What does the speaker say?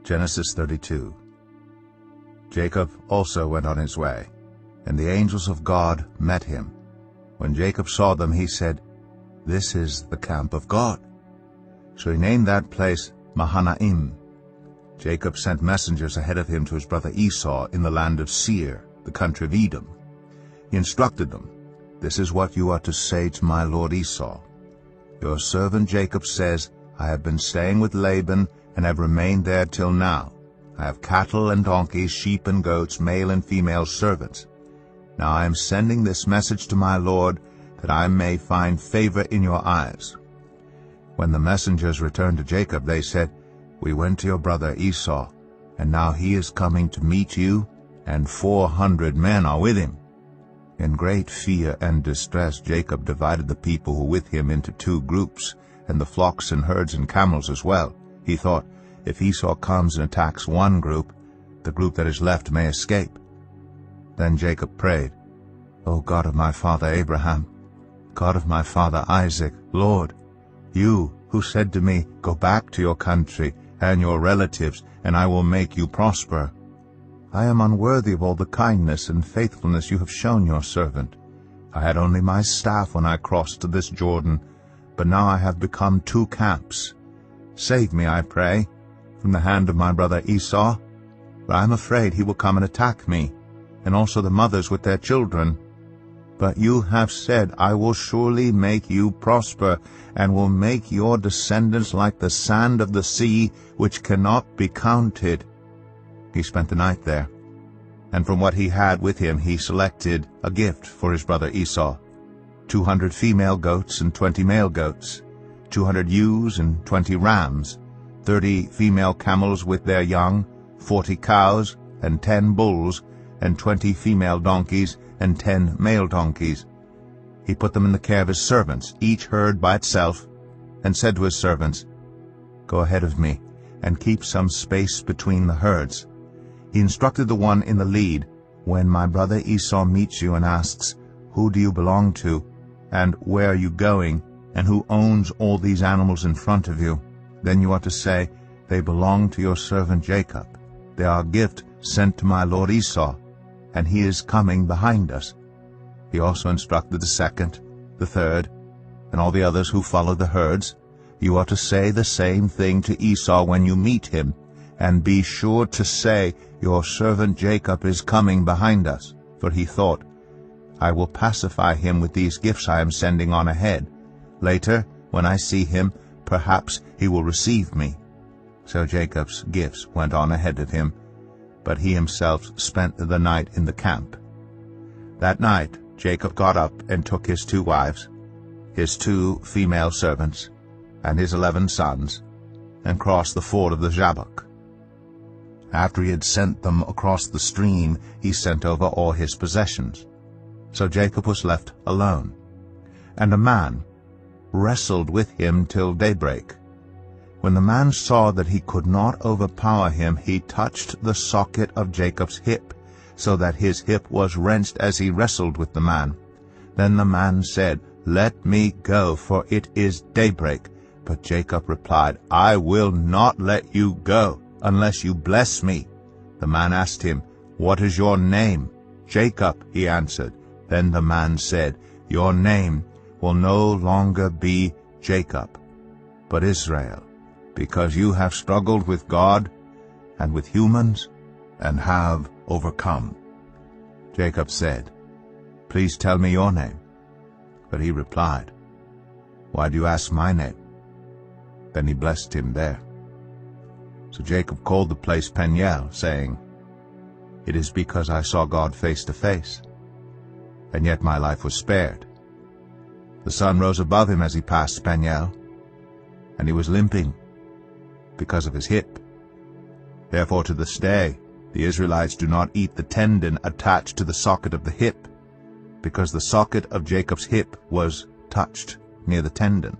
Genesis 32. Jacob also went on his way, and the angels of God met him. When Jacob saw them, he said, "This is the camp of God." So he named that place Mahanaim. Jacob sent messengers ahead of him to his brother Esau in the land of Seir, the country of Edom. He instructed them, "This is what you are to say to my lord Esau. Your servant Jacob says, I have been staying with Laban and have remained there till now. I have cattle and donkeys, sheep and goats, male and female servants. Now I am sending this message to my lord, that I may find favor in your eyes." When the messengers returned to Jacob, they said, "We went to your brother Esau, and now he is coming to meet you, and 400 men are with him." In great fear and distress Jacob divided the people who were with him into 2 groups, and the flocks and herds and camels as well. He thought, if Esau comes and attacks one group, the group that is left may escape. Then Jacob prayed, "O God of my father Abraham, God of my father Isaac, Lord, you who said to me, 'Go back to your country and your relatives, and I will make you prosper,' I am unworthy of all the kindness and faithfulness you have shown your servant. I had only my staff when I crossed to this Jordan, but now I have become 2 camps. Save me, I pray, from the hand of my brother Esau, for I am afraid he will come and attack me, and also the mothers with their children. But you have said, I will surely make you prosper, and will make your descendants like the sand of the sea, which cannot be counted." He spent the night there, and from what he had with him he selected a gift for his brother Esau: 200 female goats and 20 male goats, 200 ewes and 20 rams, 30 female camels with their young, 40 cows and 10 bulls, and 20 female donkeys and 10 male donkeys. He put them in the care of his servants, each herd by itself, and said to his servants, "Go ahead of me, and keep some space between the herds." He instructed the one in the lead, "When my brother Esau meets you and asks, 'Who do you belong to, and where are you going, and who owns all these animals in front of you?' then you are to say, 'They belong to your servant Jacob. They are a gift sent to my lord Esau, and he is coming behind us.'" He also instructed the second, the third, and all the others who followed the herds, "You are to say the same thing to Esau when you meet him, and be sure to say, 'Your servant Jacob is coming behind us.'" For he thought, "I will pacify him with these gifts I am sending on ahead. Later, when I see him, perhaps he will receive me." So Jacob's gifts went on ahead of him, but he himself spent the night in the camp. That night Jacob got up and took his 2 wives, his 2 female servants, and his 11 sons, and crossed the ford of the Jabbok. After he had sent them across the stream, he sent over all his possessions. So Jacob was left alone, and a man wrestled with him till daybreak. When the man saw that he could not overpower him, he touched the socket of Jacob's hip, so that his hip was wrenched as he wrestled with the man. Then the man said, "Let me go, for it is daybreak." But Jacob replied, "I will not let you go, unless you bless me." The man asked him, "What is your name?" "Jacob," he answered. Then the man said, "Your name will no longer be Jacob, but Israel, because you have struggled with God and with humans, and have overcome." Jacob said, "Please tell me your name." But he replied, "Why do you ask my name?" Then he blessed him there. So Jacob called the place Peniel, saying, "It is because I saw God face to face, and yet my life was spared." The sun rose above him as he passed Peniel, and he was limping because of his hip. Therefore to this day the Israelites do not eat the tendon attached to the socket of the hip, because the socket of Jacob's hip was touched near the tendon.